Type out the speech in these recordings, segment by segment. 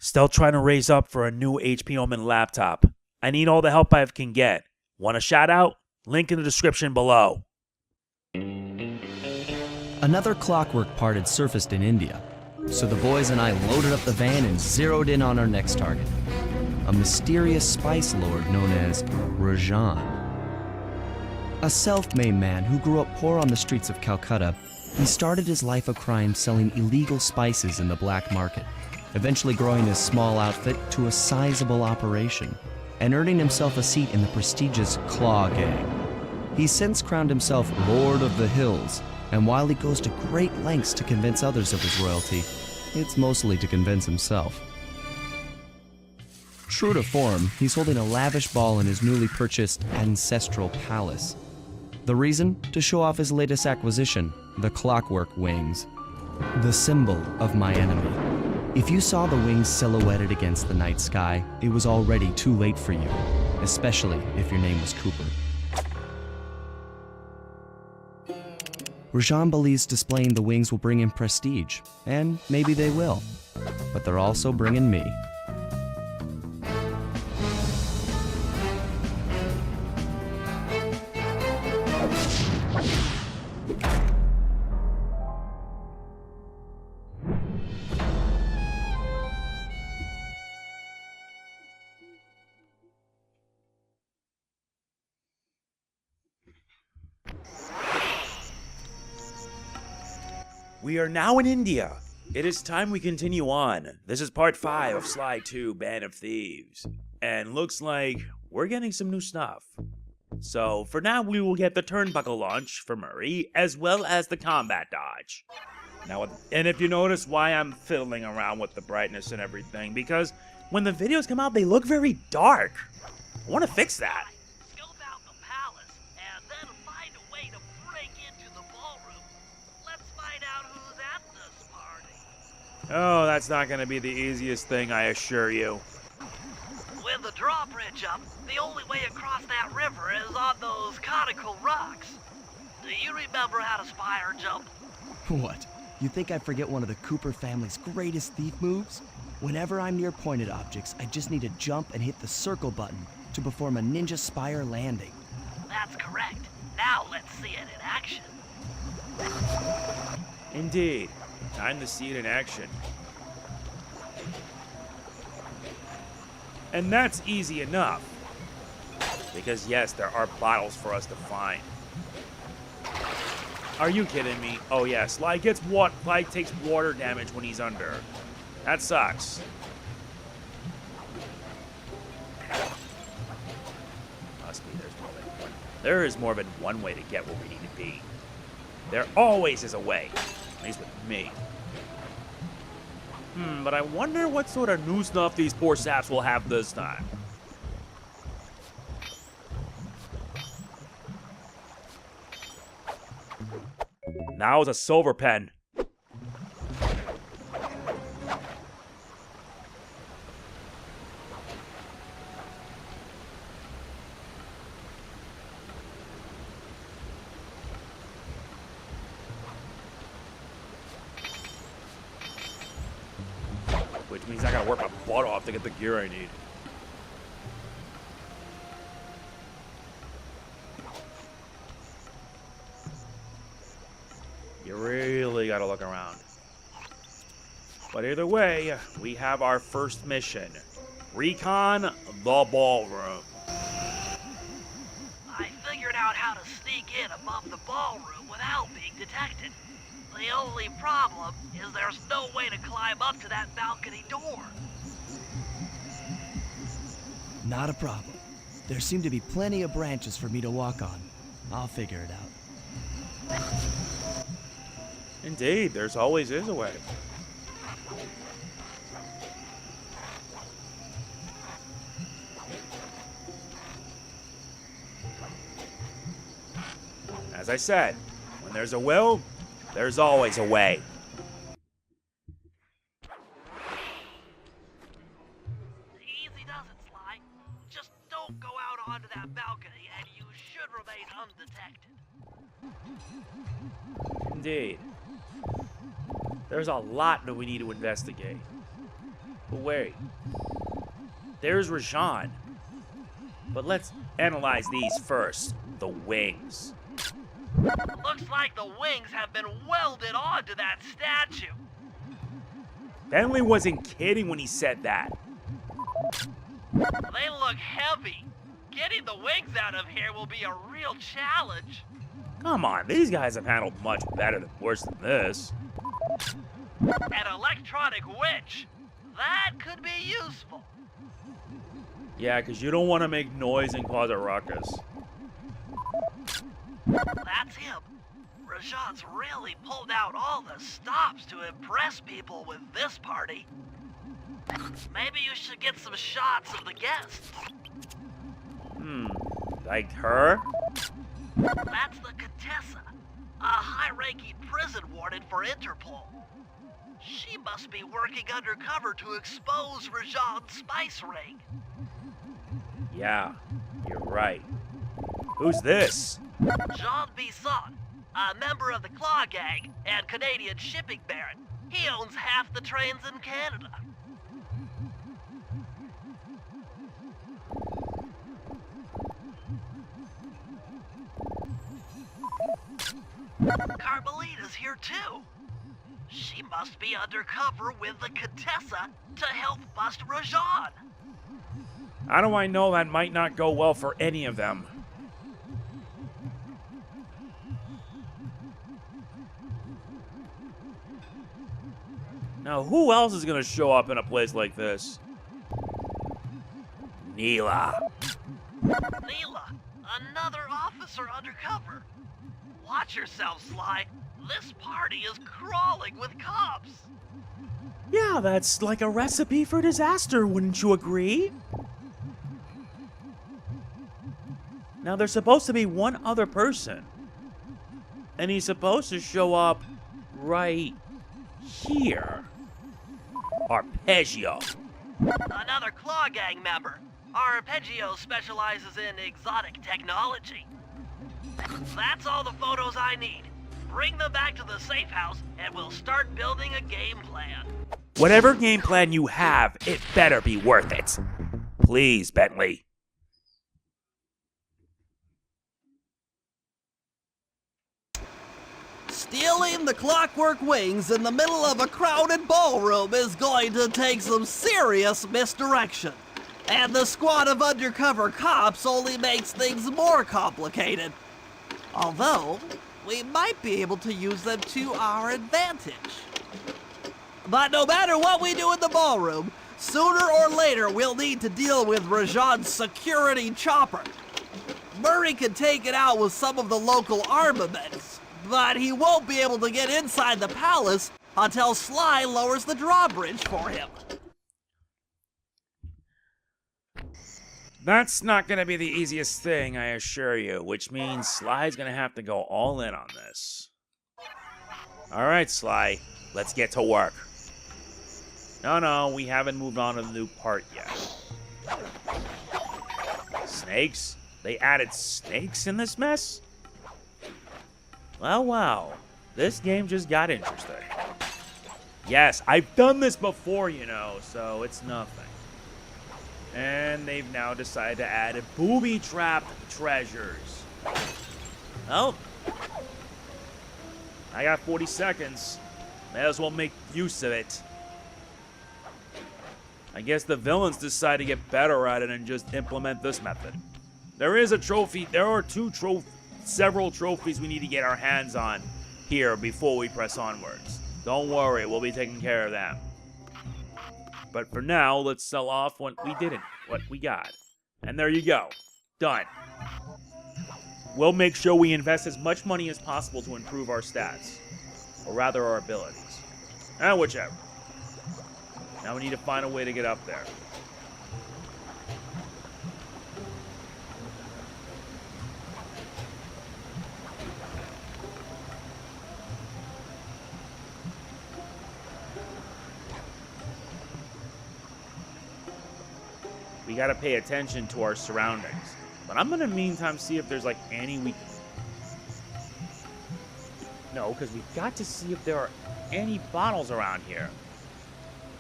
Still trying to raise up for a new HP Omen laptop. I need all the help I can get. Want a shout out? Link in the description below. Another Clockwerk part had surfaced in India, so the boys and I loaded up the van and zeroed in on our next target, a mysterious spice lord known as Rajan. A self-made man who grew up poor on the streets of Calcutta, he started his life of crime selling illegal spices in the black market, eventually growing his small outfit to a sizable operation, and earning himself a seat in the prestigious Klaww Gang. He's since crowned himself Lord of the Hills, and while he goes to great lengths to convince others of his royalty, it's mostly to convince himself. True to form, he's holding a lavish ball in his newly purchased ancestral palace. The reason? To show off his latest acquisition, the Clockwerk Wings, the symbol of my enemy. If you saw the wings silhouetted against the night sky, it was already too late for you, especially if your name was Cooper. Rajan believes displaying the wings will bring him prestige, and maybe they will, but they're also bringing me. We are now in India. It is time we continue on. This is part 5 of Sly 2, Band of Thieves. And looks like we're getting some new stuff. So for now we will get the turnbuckle launch for Murray, as well as the combat dodge. Now, and if you notice why I'm fiddling around with the brightness and everything, because when the videos come out they look very dark. I want to fix that. Oh, that's not going to be the easiest thing, I assure you. With the drawbridge up, the only way across that river is on those conical rocks. Do you remember how to spire jump? What? You think I forget one of the Cooper family's greatest thief moves? Whenever I'm near pointed objects, I just need to jump and hit the circle button to perform a ninja spire landing. That's correct. Now let's see it in action. Indeed. Time to see it in action. And that's easy enough. Because yes, there are bottles for us to find. Are you kidding me? Oh yeah, Sly takes water damage when he's under. That sucks. Must be there's more than one. There is more than one way to get where we need to be. There always is a way. At least with me. But I wonder what sort of new stuff these poor saps will have this time. Now it's a silver pen. Which means I gotta work my butt off to get the gear I need. You really gotta look around. But either way, we have our first mission. Recon the ballroom. I figured out how to sneak in above the ballroom without being detected. The only problem is there's no way to climb up to that balcony door. Not a problem. There seem to be plenty of branches for me to walk on. I'll figure it out. Indeed, there's always is a way. As I said, when there's a will, there's always a way. Easy does it, Sly. Just don't go out onto that balcony and you should remain undetected. Indeed. There's a lot that we need to investigate. But wait. There's Rajan. But let's analyze these first. The wings. Looks like the wings have been welded onto that statue. Bentley wasn't kidding when he said that. They look heavy. Getting the wings out of here will be a real challenge. Come on, these guys have handled much better than worse than this. An electronic witch. That could be useful. Yeah, because you don't want to make noise and cause a ruckus. That's him. Rajan's really pulled out all the stops to impress people with this party. Maybe you should get some shots of the guests. Like her? That's the Contessa, a high-ranking prison warden for Interpol. She must be working undercover to expose Rajan's spice ring. Yeah, you're right. Who's this? Jean Bison, a member of the Klaww Gang and Canadian shipping baron. He owns half the trains in Canada. Carmelita's here too. She must be undercover with the Contessa to help bust Rajan. How do I know that might not go well for any of them? Now, who else is gonna show up in a place like this? Neyla. Neyla, another officer undercover. Watch yourself, Sly. This party is crawling with cops. Yeah, that's like a recipe for disaster, wouldn't you agree? Now, there's supposed to be one other person. And he's supposed to show up right here. Arpeggio. Another Klaww Gang member. Arpeggio specializes in exotic technology. That's all the photos I need. Bring them back to the safe house, and we'll start building a game plan. Whatever game plan you have, it better be worth it. Please, Bentley. Stealing the Clockwerk Wings in the middle of a crowded ballroom is going to take some serious misdirection. And the squad of undercover cops only makes things more complicated. Although, we might be able to use them to our advantage. But no matter what we do in the ballroom, sooner or later we'll need to deal with Rajan's security chopper. Murray can take it out with some of the local armaments, but he won't be able to get inside the palace until Sly lowers the drawbridge for him. That's not gonna be the easiest thing, I assure you, which means Sly's gonna have to go all in on this. Alright, Sly, let's get to work. No, we haven't moved on to the new part yet. Snakes? They added snakes in this mess? Well, wow. This game just got interesting. Yes, I've done this before, you know, so it's nothing. And they've now decided to add booby-trapped treasures. Oh. I got 40 seconds. May as well make use of it. I guess the villains decide to get better at it and just implement this method. There is a trophy. There are several trophies we need to get our hands on here before we press onwards. Don't worry, we'll be taking care of them. But for now, let's sell off what we got. And there you go. Done. We'll make sure we invest as much money as possible to improve our stats. Or rather, our abilities. Whichever. Now we need to find a way to get up there. We gotta pay attention to our surroundings. But I'm gonna meantime see if there's like any No, because we've got to see if there are any bottles around here.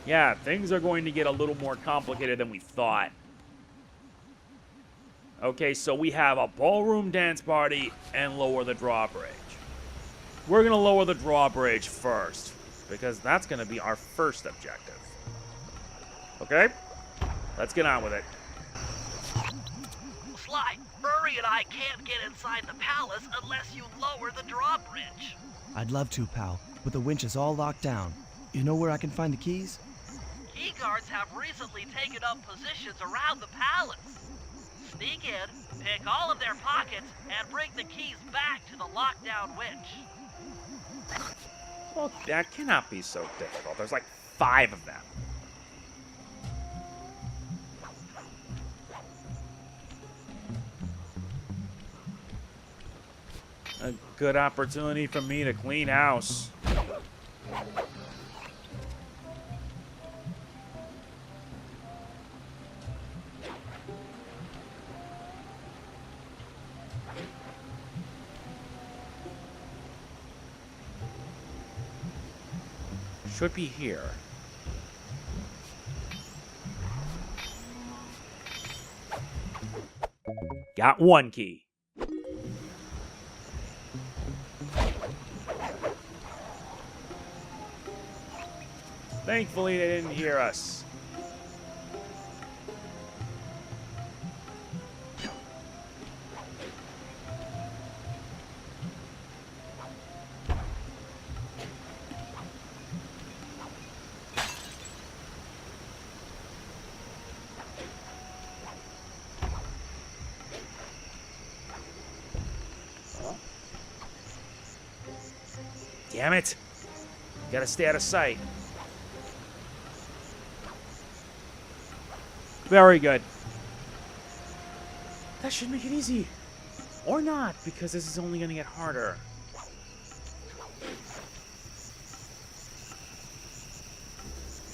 Yeah, things are going to get a little more complicated than we thought. Okay, so we have a ballroom dance party and lower the drawbridge. We're going to lower the drawbridge first, because that's going to be our first objective. Okay? Let's get on with it. Sly, Murray and I can't get inside the palace unless you lower the drawbridge. I'd love to, pal, but the winch is all locked down. You know where I can find the keys? Key guards have recently taken up positions around the palace. Sneak in, pick all of their pockets, and bring the keys back to the lockdown winch. Well, that cannot be so difficult. There's like 5 of them. A good opportunity for me to clean house. Should be here. Got 1 key. Thankfully, they didn't hear us. Damn it. Gotta stay out of sight. Very good. That should make it easy. Or not, because this is only gonna get harder.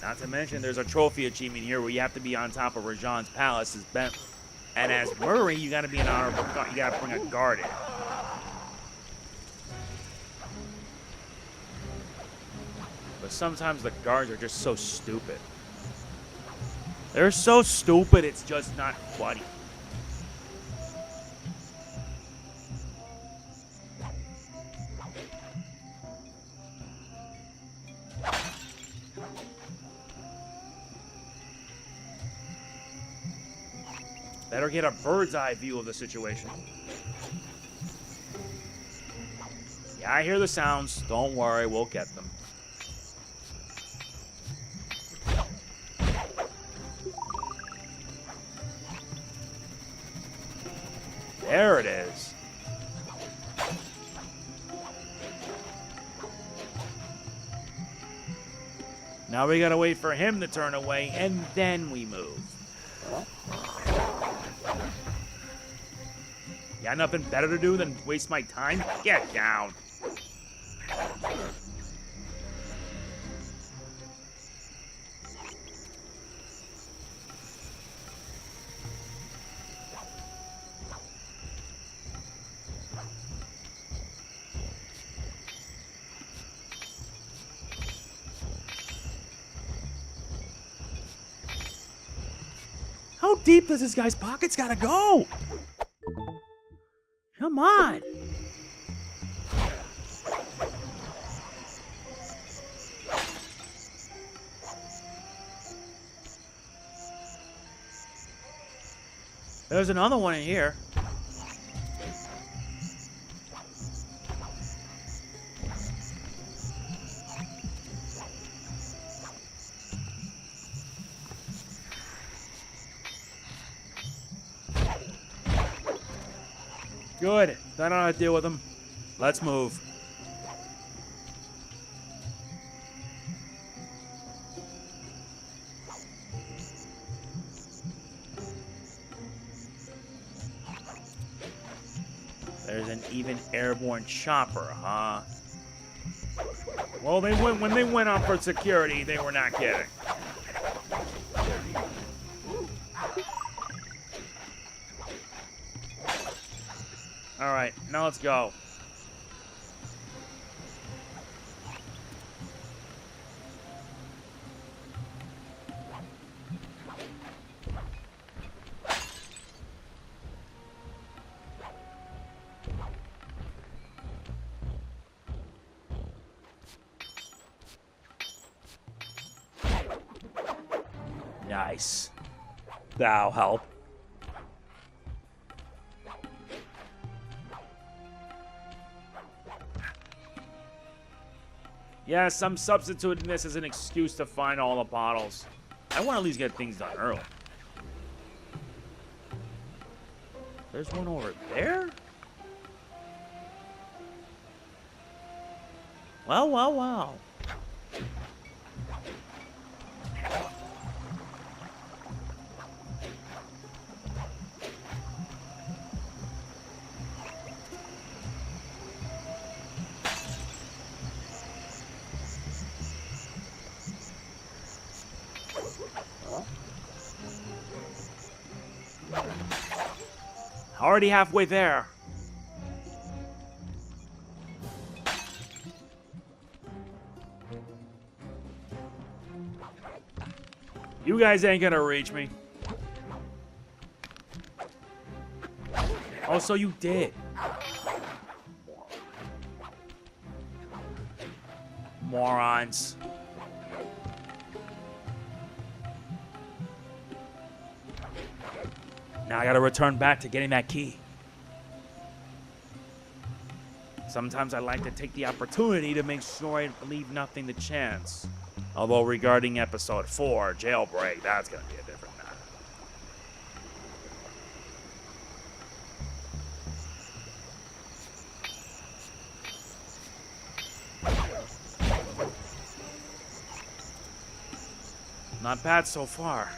Not to mention, there's a trophy achievement here where you have to be on top of Rajan's palace as Bentley. And as Murray, you gotta be an honorable guard. You gotta bring a guard in. But sometimes the guards are just so stupid. They're so stupid, it's just not funny. Better get a bird's eye view of the situation. Yeah, I hear the sounds. Don't worry, we'll get them. There it is. Now we gotta wait for him to turn away, and then we move. Got nothing better to do than waste my time? Get down. How deep does this guy's pockets gotta go? Come on. There's another one in here. Good. I don't know how to deal with them. Let's move. There's an even airborne chopper, huh? Well, when they went on for security, they were not kidding. All right, now let's go. Nice. That'll help. Yes, I'm substituting this as an excuse to find all the bottles. I want to at least get things done early. There's one over there? Well, well, well. Already halfway there. You guys ain't gonna reach me. Oh, so you did. Morons. Now I gotta return back to getting that key. Sometimes I like to take the opportunity to make sure I leave nothing to chance. Although regarding episode 4, Jailbreak, that's gonna be a different matter. Not bad so far.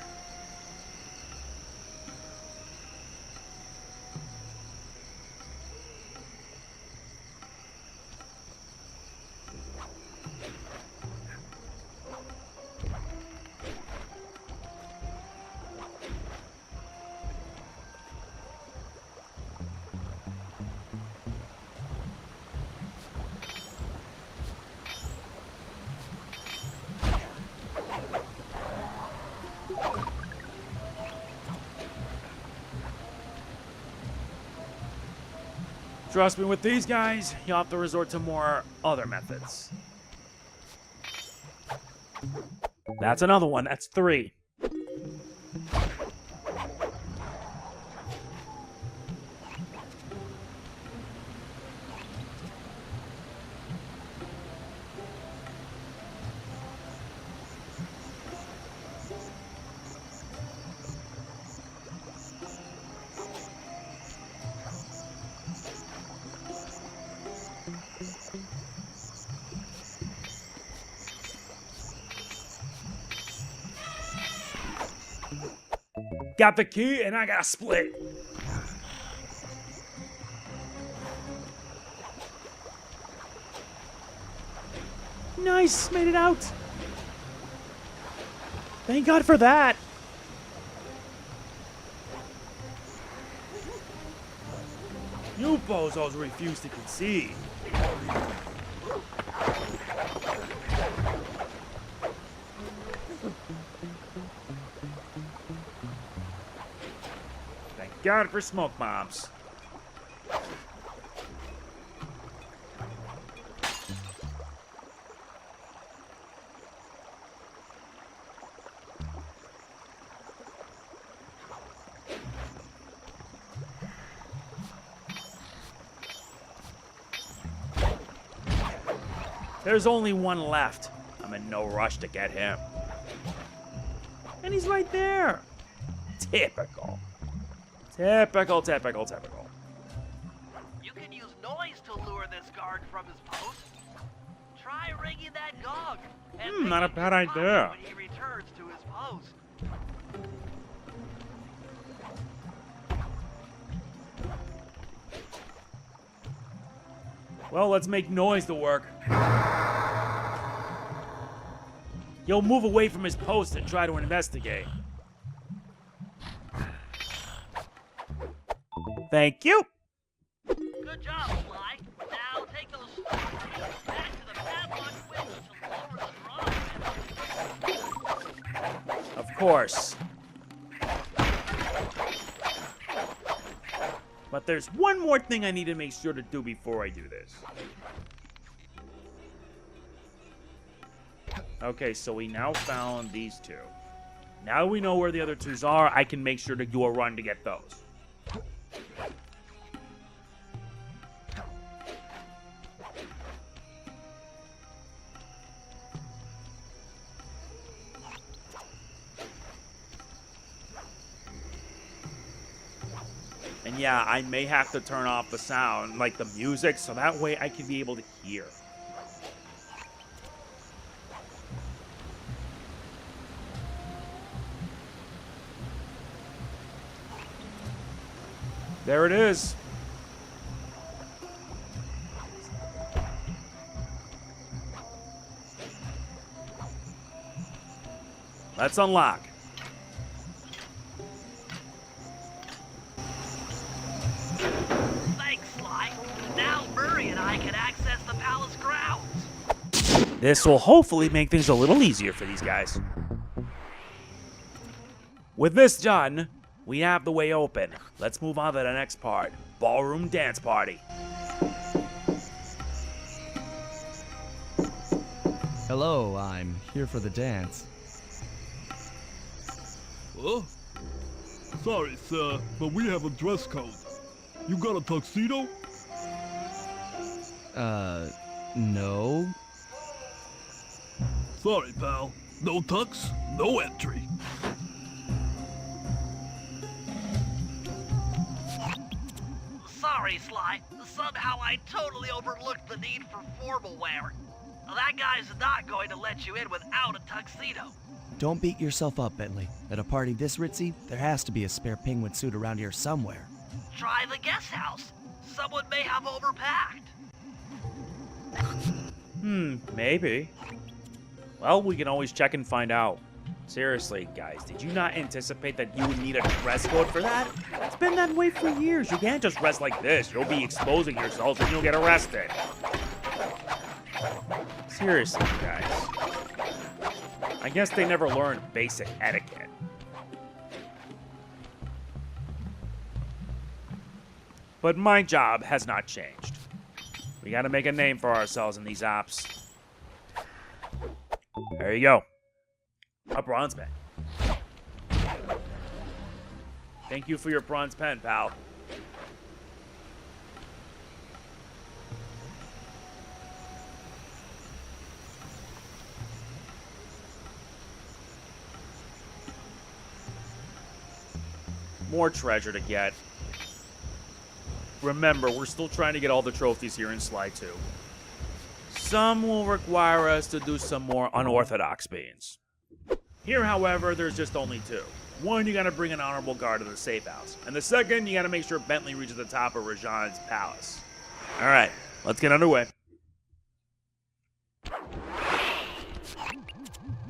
Trust me, with these guys, you'll have to resort to more other methods. That's another one. That's 3. Got the key, and I got split. Nice, made it out. Thank God for that. You bozos refuse to concede. Got it for smoke bombs. There's only one left. I'm in no rush to get him. And he's right there. Typical. Typical, typical, typical. You can use noise to lure this guard from his post. Try ringing that gong. And Not a bad idea. when he returns to his post. Well, let's make noise to work. He'll move away from his post and try to investigate. Thank you. Good job, Sly. Now take those stones back to the padlock window to lower the drawbridge. Of course. But there's one more thing I need to make sure to do before I do this. Okay, so we now found these two. Now we know where the other twos are, I can make sure to do a run to get those. And yeah, I may have to turn off the sound, like the music, so that way I can be able to hear. There it is. Let's unlock. Thanks, Sly. Now Murray and I can access the palace grounds. This will hopefully make things a little easier for these guys. With this done, we have the way open. Let's move on to the next part. Ballroom dance party. Hello, I'm here for the dance. Huh? Sorry, sir, but we have a dress code. You got a tuxedo? No. Sorry, pal. No tux, no entry. Sorry, Sly. Somehow I totally overlooked the need for formal wear. That guy's not going to let you in without a tuxedo. Don't beat yourself up, Bentley. At a party this ritzy, there has to be a spare penguin suit around here somewhere. Try the guest house. Someone may have overpacked. Maybe. Well, we can always check and find out. Seriously, guys, did you not anticipate that you would need a dress code for that? It's been that way for years. You can't just dress like this. You'll be exposing yourselves and you'll get arrested. Seriously, guys. I guess they never learned basic etiquette. But my job has not changed. We gotta make a name for ourselves in these ops. There you go. A bronze pen. Thank you for your bronze pen, pal. More treasure to get. Remember, we're still trying to get all the trophies here in Sly 2. Some will require us to do some more unorthodox means. Here, however, there's just only two. One, you gotta bring an honorable guard to the safe house. And the second, you gotta make sure Bentley reaches the top of Rajan's palace. Alright, let's get underway.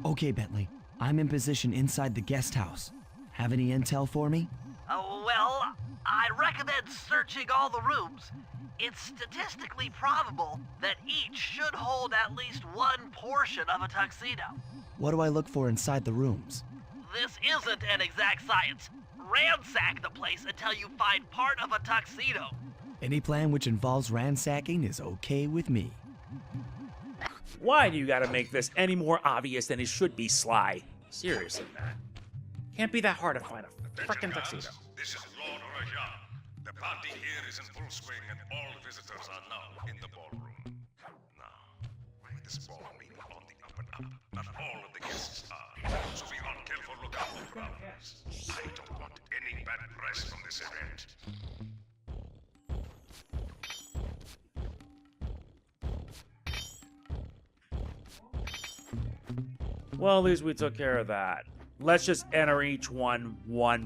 Okay, Bentley. I'm in position inside the guest house. Have any intel for me? Well, I recommend searching all the rooms. It's statistically probable that each should hold at least one portion of a tuxedo. What do I look for inside the rooms? This isn't an exact science. Ransack the place until you find part of a tuxedo. Any plan which involves ransacking is okay with me. Why do you gotta make this any more obvious than it should be, Sly? Seriously, man. Can't be that hard to find a frickin' tuxedo. This is Lord Rajan. The party here is in full swing and all visitors are now in the ballroom. Now, this ball may be on the up and up. Not all of the guests are, so be on careful lookout for the grounds. I don't want any bad press from this event. Well, at least we took care of that. Let's just enter each one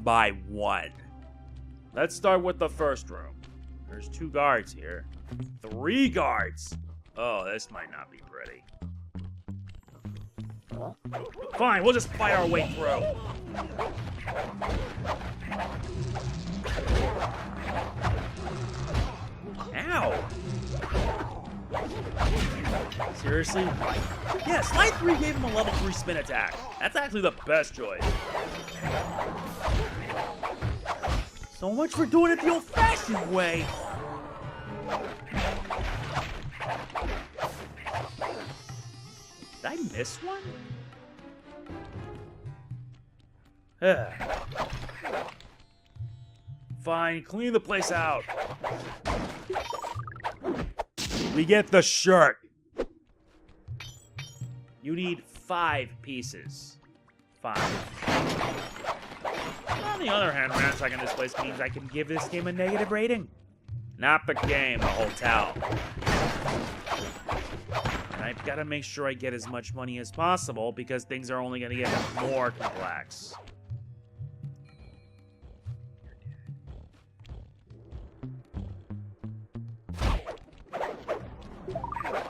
by one. Let's start with the first room. There's 2 guards here. 3 guards! Oh, this might not be pretty. Fine, we'll just fight our way through. Ow! Seriously? Yeah, Slide 3 gave him a level 3 spin attack. That's actually the best choice. So much for doing it the old-fashioned way. Did I miss one? Fine, clean the place out. We get the shirt. You need 5 pieces. 5. On the other hand, ransacking this place means I can give this game a negative rating. Not the game, the hotel. And I've got to make sure I get as much money as possible because things are only going to get more complex.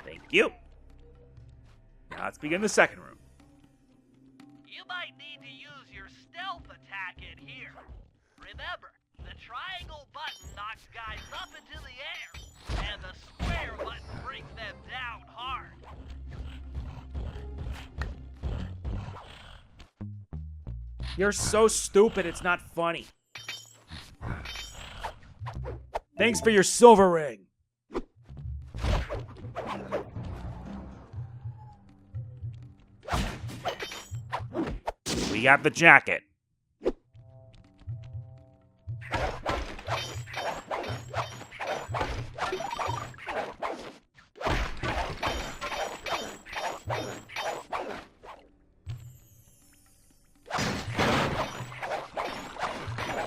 Thank you. Now let's begin the second room. You might need to use your stealth attack in here. Remember, the triangle button knocks guys up into the air, and the square button brings them down hard. You're so stupid, it's not funny. Thanks for your silver ring. We got the jacket.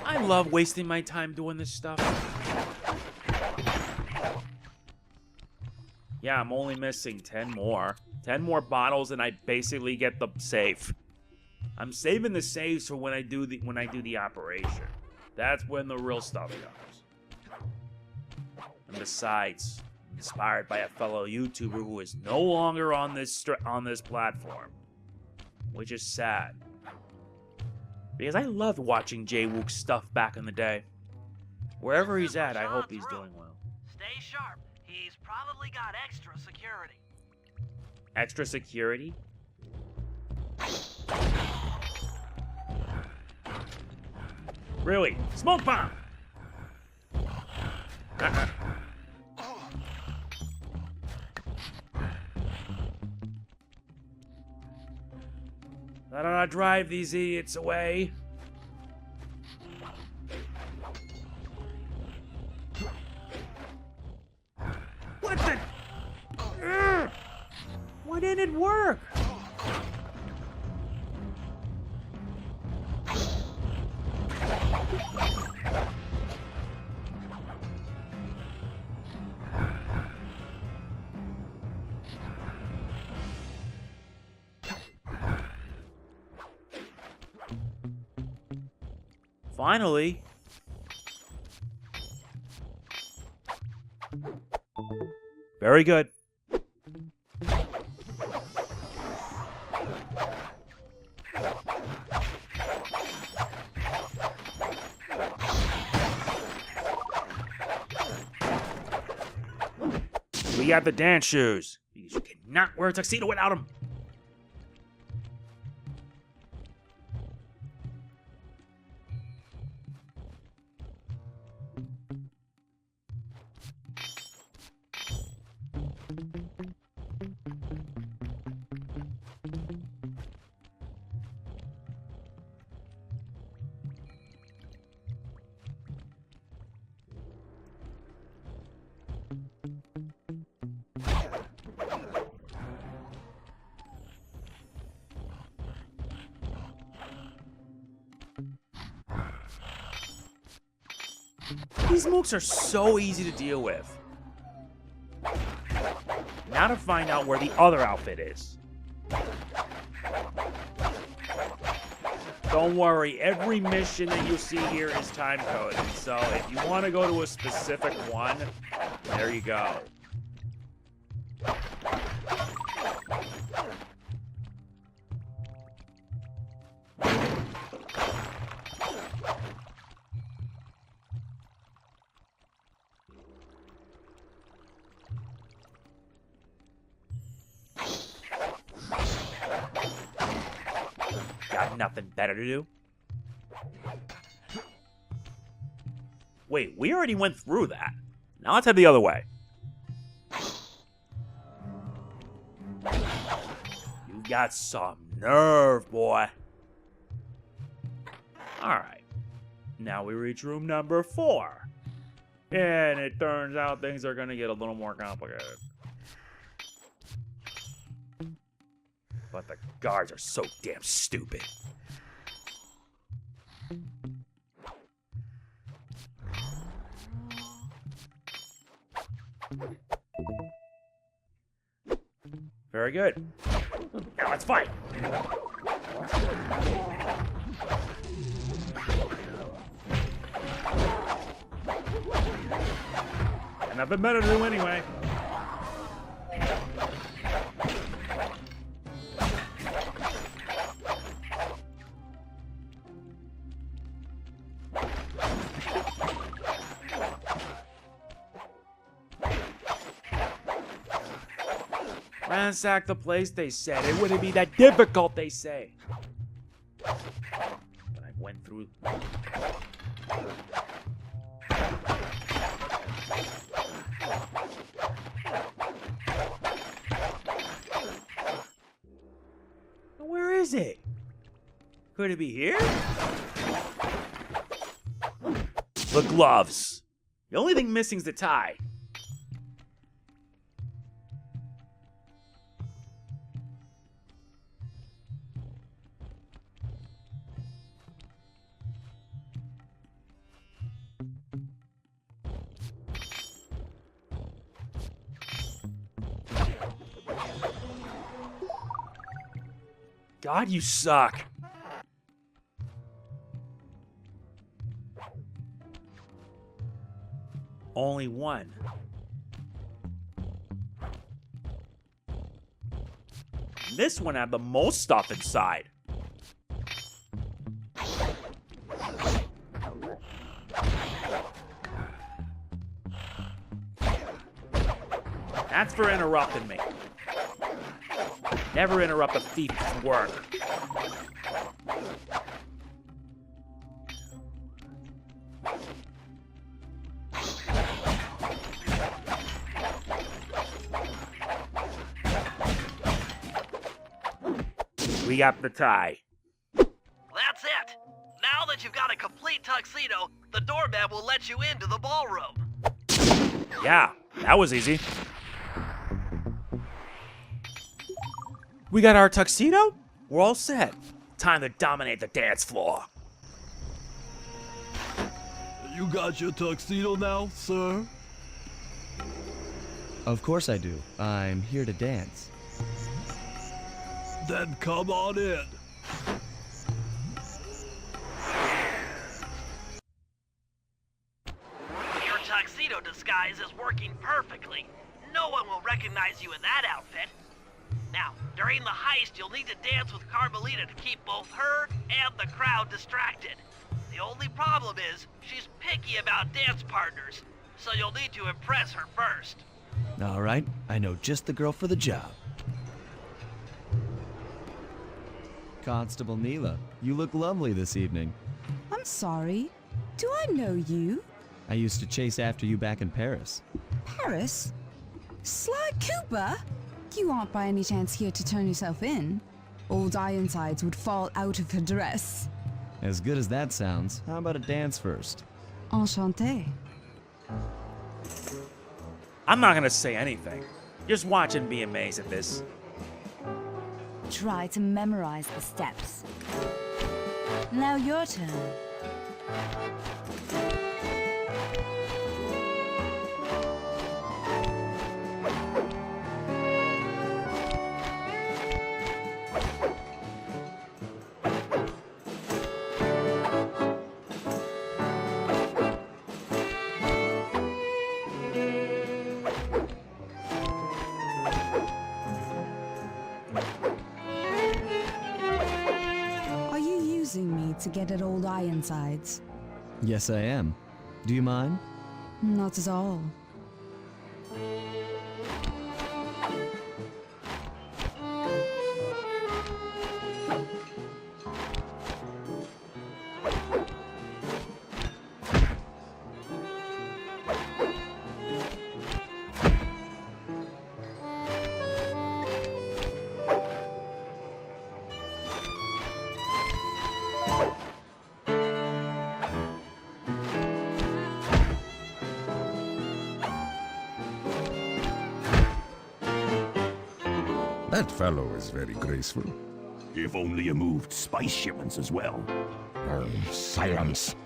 I love wasting my time doing this stuff. Yeah, I'm only missing 10 more. 10 more bottles and I basically get the safe. I'm saving the saves for when I do the operation. That's when the real stuff comes. And besides, inspired by a fellow YouTuber who is no longer on this platform, which is sad. Because I loved watching Jay-Wook's stuff back in the day. Wherever he's at, I hope he's doing well. Stay sharp. He's probably got extra security. Extra security? Really? Smoke bomb! I don't know how to drive these idiots away. What the? Why didn't it work? Finally. Very good. We got the dance shoes. You cannot wear a tuxedo without them. These mooks are so easy to deal with. Now to find out where the other outfit is. Don't worry, every mission that you see here is time-coded, so if you want to go to a specific one, there you go. Got nothing better to do? Wait, we already went through that. Now let's head the other way. You got some nerve, boy. Alright. Now we reach room number 4. And it turns out things are gonna get a little more complicated. But the guards are so damn stupid. Very good. Now let's fight. Nothing better to do anyway. Ransack the place, they said. It wouldn't be that difficult, they say. But I went through... Where is it? Could it be here? The gloves. The only thing missing is the tie. God, you suck. Only one. This one had the most stuff inside. That's for interrupting me. Never interrupt a thief's work. We got the tie. That's it. Now that you've got a complete tuxedo, the doorman will let you into the ballroom. Yeah, that was easy. We got our tuxedo? We're all set. Time to dominate the dance floor. You got your tuxedo now, sir? Of course I do. I'm here to dance. Then come on in. Your tuxedo disguise is working perfectly. No one will recognize you in that outfit. Now, during the heist, you'll need to dance with Carmelita to keep both her and the crowd distracted. The only problem is, she's picky about dance partners, so you'll need to impress her first. All right, I know just the girl for the job. Constable Neyla, you look lovely this evening. I'm sorry. Do I know you? I used to chase after you back in Paris. Paris? Sly Cooper? You aren't by any chance here to turn yourself in? Old Ironsides would fall out of her dress. As good as that sounds, how about a dance first? Enchanté. I'm not gonna say anything. Just watch and be amazed at this. Try to memorize the steps. Now your turn. To get at old Ironsides. Yes, I am. Do you mind? Not at all. That fellow is very graceful. If only you moved spice shipments as well. Silence.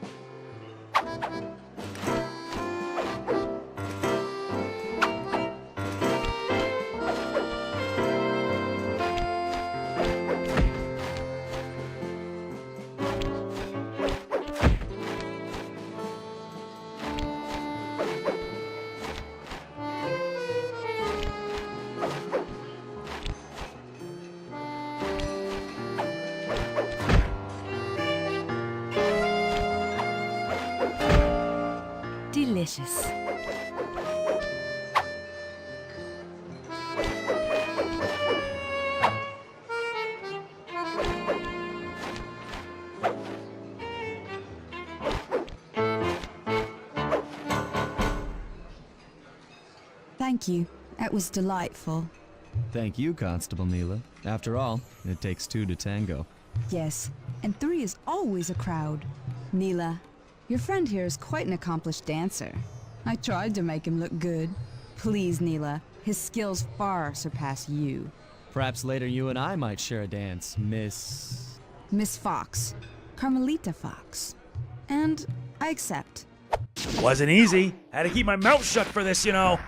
Delicious. Thank you. That was delightful. Thank you, Constable Neyla. After all, it takes two to tango. Yes, and 3 is always a crowd. Neyla, your friend here is quite an accomplished dancer. I tried to make him look good. Please, Neyla, his skills far surpass you. Perhaps later you and I might share a dance, Miss... Miss Fox. Carmelita Fox. And I accept. Wasn't easy. Had to keep my mouth shut for this, you know.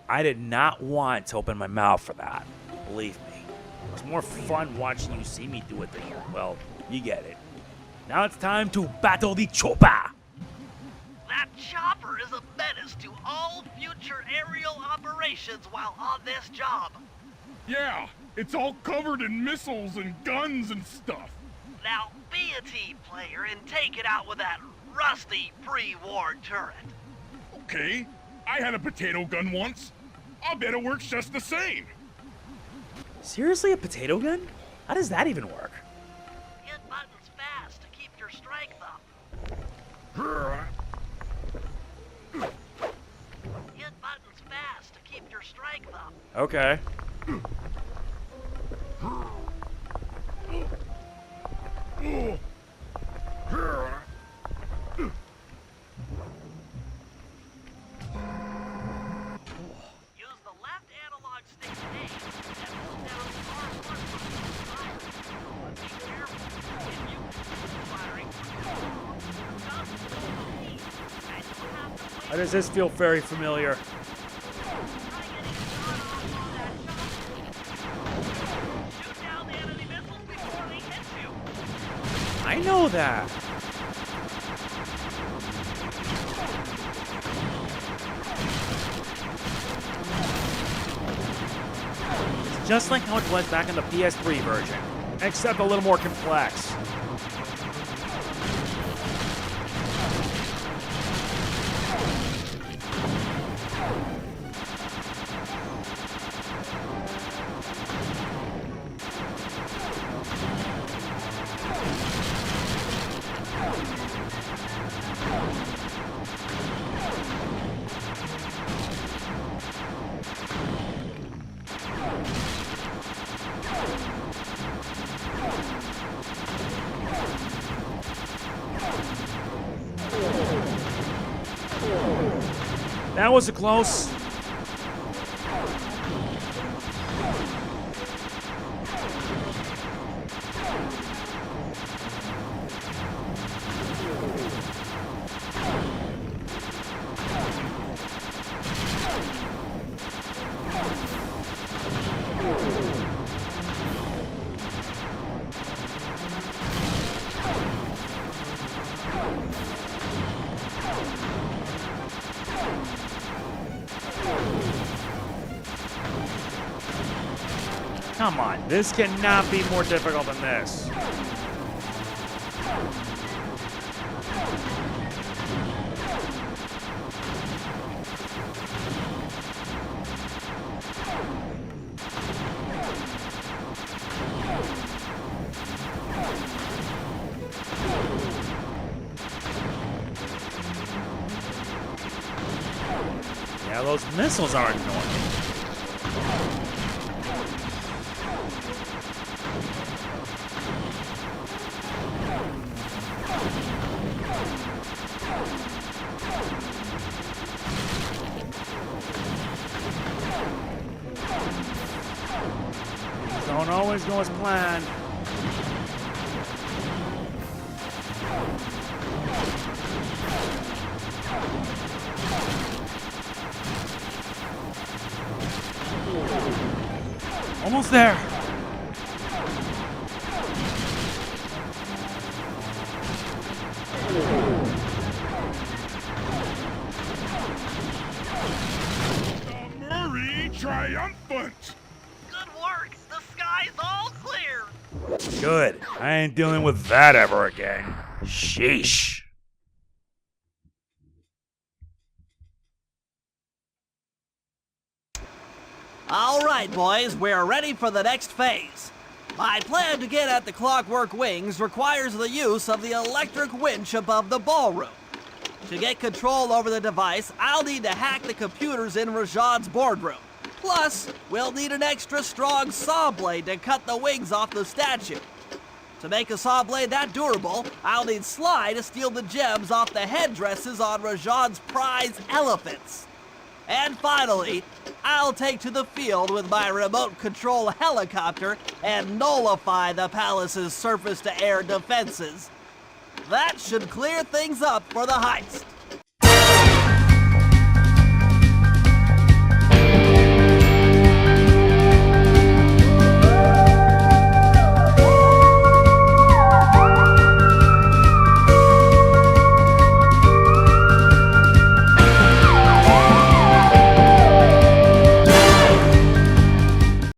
I did not want to open my mouth for that. Believe me. It was more fun watching you see me do it than, well, you get it. Now it's time to battle the chopper. That chopper is a menace to all future aerial operations while on this job. Yeah, it's all covered in missiles and guns and stuff. Now be a team player and take it out with that rusty pre-war turret. Okay, I had a potato gun once. I'll bet it works just the same. Seriously, a potato gun? How does that even work? Hit buttons fast to keep your strength up. Hit buttons fast to keep your strength up. Okay. Use the left analog stick to aim and hold down the R1 button to fire. But be careful. If you continue firing for too long, your gun will overheat, and you'll have to wait. Why does this feel very familiar? Try getting a shot off on that shot. Shoot down the enemy missiles before they hit you. I know that. It's just like how it was back in the PS3 version, except a little more complex. That was a close. Come on, this cannot be more difficult than this. Yeah, those missiles are annoying. always go as planned. Almost there. Murray triumphant! Good work! The sky's all clear! Good. I ain't dealing with that ever again. Sheesh. All right, boys, we're ready for the next phase. My plan to get at the Clockwerk Wings requires the use of the electric winch above the ballroom. To get control over the device, I'll need to hack the computers in Rajan's boardroom. Plus, we'll need an extra strong saw blade to cut the wings off the statue. To make a saw blade that durable, I'll need Sly to steal the gems off the headdresses on Rajan's prize elephants. And finally, I'll take to the field with my remote control helicopter and nullify the palace's surface-to-air defenses. That should clear things up for the heist.